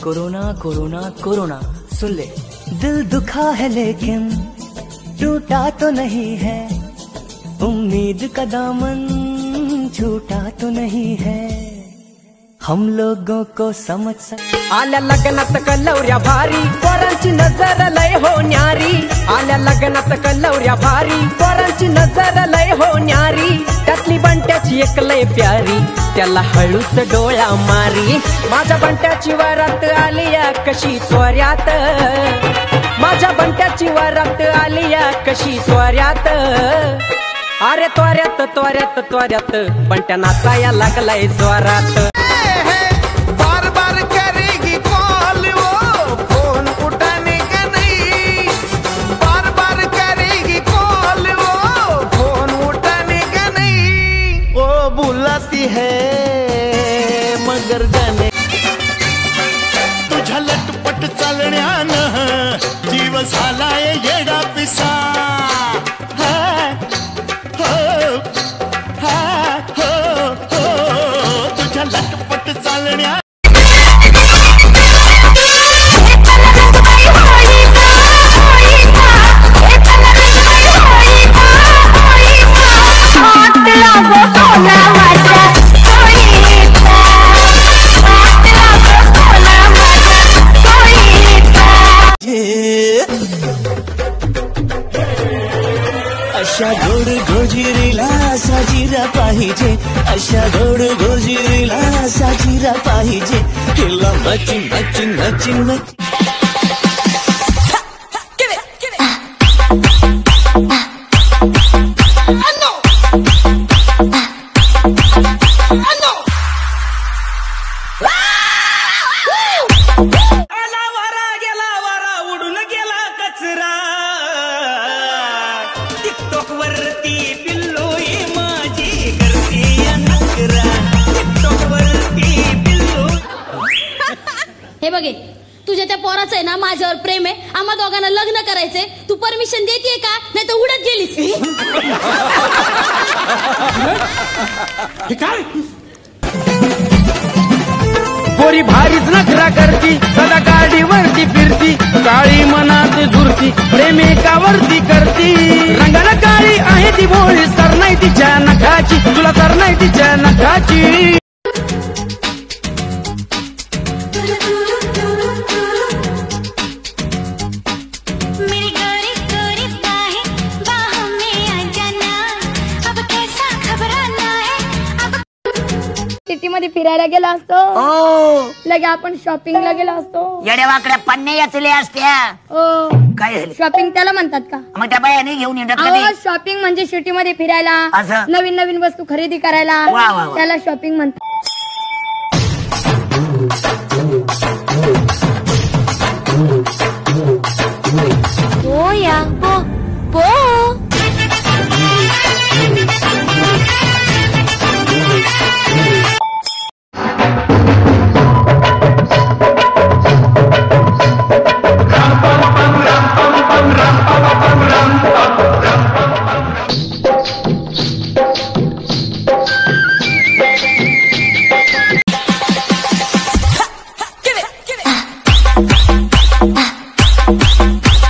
Corona corona corona सुन ले। दिल दुखा है लेकिन टूटा तो नहीं है, उम्मीद का दामन छूटा तो नहीं है, हम लोगों को समझ आल्या लग्नात कलवऱ्या भारी, पोरांची नजर लय हो न्यारी। आल्या लग्नात कलवऱ्या भारी, पोरांची नजर लय हो न्यारी। त्यातली बंट्याची एक लय प्यारी, त्याला हळूच डोळा मारी। माझ्या बंट्याची वरात आलिया कशी त्वऱ्यात, माझ्या बंट्याची वरात आलिया कशी त्वऱ्यात। अरे त्वऱ्यात त्वऱ्यात त्वऱ्यात बंट्या नाचाया लागलाय जोरात। है मगर जाने तुझ्या लटपट चालण्यानं जीव झालाय येडा पिसा। तुझ्या लटपट चालण्या अशा गोड गोजिरीला साजीरा पाहिजे, अशा गोड गोजिरीला साजीरा पाहिजे, हिला मचिन मचिन मचिन मचिन। हे बघे, तुझ्या त्या पोराचं आहे ना माझ्यावर प्रेम आहे, आम्हा दोघांना लग्न करायचंय। तू परमिशन देतेय का, नाही तर उडत गेलीस? गोरी भारीच नखरा करती, सदा गाडीवरती फिरती, काळी मनात झुरती, प्रेम एकावरती करती। रंगाला काळी आहे ती भोळी, सर नाही तिच्या नखाची, तुला सर नाही तिच्या नखाची। सिटी मध्ये फिरायला गेलो असतो, लगे आपण शॉपिंगला गेलो असतो। येड्या वाकड्या पन्ने याचले असत्या। काय झालं? शॉपिंग त्याला म्हणतात का? मग त्या बायाने घेऊन येतात कधी? शॉपिंग म्हणजे सिटी मध्ये फिरायला, नवीन नवीन वस्तू खरेदी करायला, त्याला शॉपिंग म्हणतात। 뭐야? 뭐?